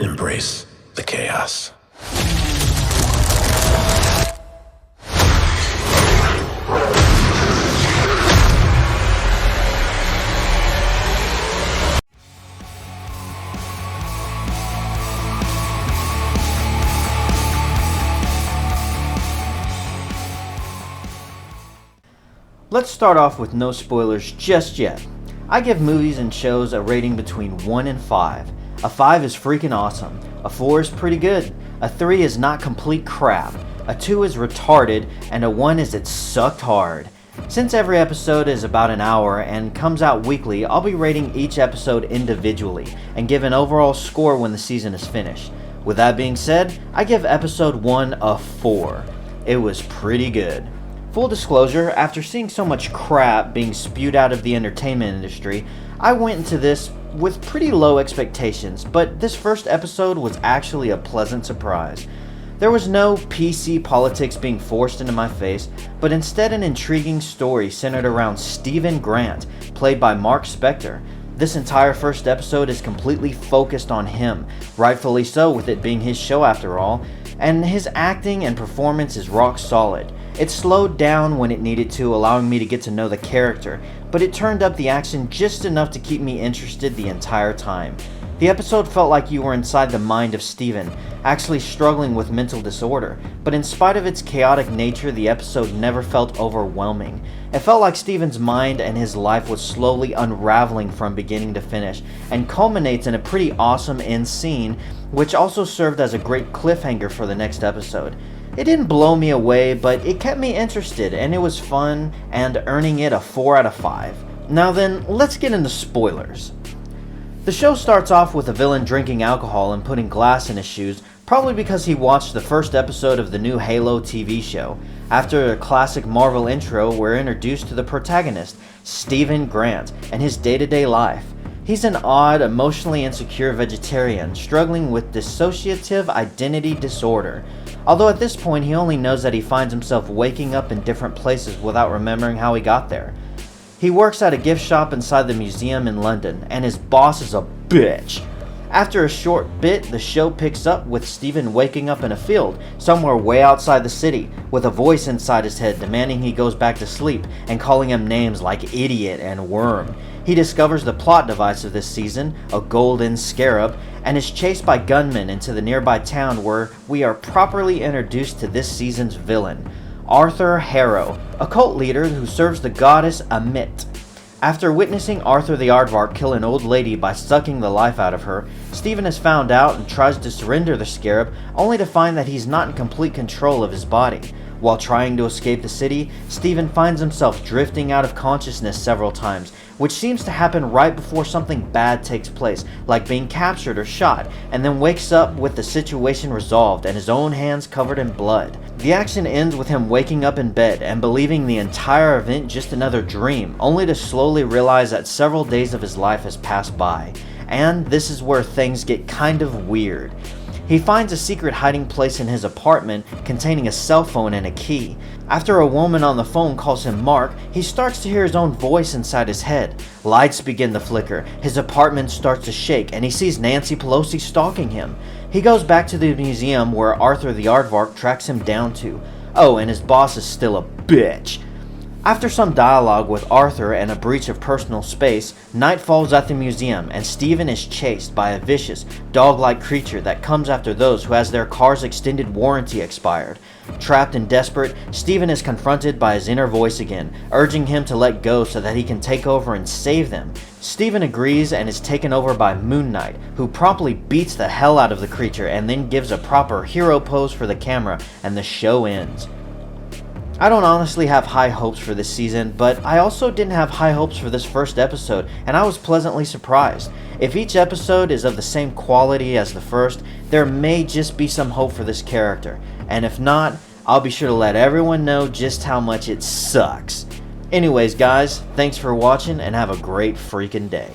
Embrace the chaos. Let's start off with no spoilers just yet. I give movies and shows a rating between 1 and 5. A 5 is freaking awesome, a 4 is pretty good, a 3 is not complete crap, a 2 is retarded, and a 1 is it sucked hard. Since every episode is about an hour and comes out weekly, I'll be rating each episode individually and give an overall score when the season is finished. With that being said, I give episode 1 a 4. It was pretty good. Full disclosure, after seeing so much crap being spewed out of the entertainment industry, I went into this with pretty low expectations, but this first episode was actually a pleasant surprise. There was no PC politics being forced into my face, but instead an intriguing story centered around Stephen Grant, played by Mark Spector. This entire first episode is completely focused on him, rightfully so with it being his show after all, and his acting and performance is rock solid. It slowed down when it needed to, allowing me to get to know the character, but it turned up the action just enough to keep me interested the entire time. The episode felt like you were inside the mind of Steven, actually struggling with mental disorder, but in spite of its chaotic nature, the episode never felt overwhelming. It felt like Steven's mind and his life was slowly unraveling from beginning to finish, and culminates in a pretty awesome end scene, which also served as a great cliffhanger for the next episode. It didn't blow me away, but it kept me interested, and it was fun, and earning it a 4 out of 5. Now then, let's get into spoilers. The show starts off with a villain drinking alcohol and putting glass in his shoes, probably because he watched the first episode of the new Halo TV show. After a classic Marvel intro, we're introduced to the protagonist, Stephen Grant, and his day-to-day life. He's an odd, emotionally insecure vegetarian, struggling with dissociative identity disorder. Although at this point he only knows that he finds himself waking up in different places without remembering how he got there. He works at a gift shop inside the museum in London, and his boss is a bitch. After a short bit, the show picks up with Stephen waking up in a field, somewhere way outside the city, with a voice inside his head demanding he goes back to sleep and calling him names like idiot and worm. He discovers the plot device of this season, a golden scarab, and is chased by gunmen into the nearby town where we are properly introduced to this season's villain, Arthur Harrow, a cult leader who serves the goddess Amit. After witnessing Arthur the Aardvark kill an old lady by sucking the life out of her, Stephen is found out and tries to surrender the scarab, only to find that he's not in complete control of his body. While trying to escape the city, Stephen finds himself drifting out of consciousness several times, which seems to happen right before something bad takes place, like being captured or shot, and then wakes up with the situation resolved and his own hands covered in blood. The action ends with him waking up in bed and believing the entire event just another dream, only to slowly realize that several days of his life has passed by. And this is where things get kind of weird. He finds a secret hiding place in his apartment containing a cell phone and a key. After a woman on the phone calls him Mark, he starts to hear his own voice inside his head. Lights begin to flicker, his apartment starts to shake, and he sees Nancy Pelosi stalking him. He goes back to the museum where Arthur the Aardvark tracks him down to. Oh, and his boss is still a bitch. After some dialogue with Arthur and a breach of personal space, night falls at the museum and Stephen is chased by a vicious, dog-like creature that comes after those who has their car's extended warranty expired. Trapped and desperate, Stephen is confronted by his inner voice again, urging him to let go so that he can take over and save them. Stephen agrees and is taken over by Moon Knight, who promptly beats the hell out of the creature and then gives a proper hero pose for the camera, and the show ends. I don't honestly have high hopes for this season, but I also didn't have high hopes for this first episode, and I was pleasantly surprised. If each episode is of the same quality as the first, there may just be some hope for this character, and if not, I'll be sure to let everyone know just how much it sucks. Anyways guys, thanks for watching and have a great freaking day.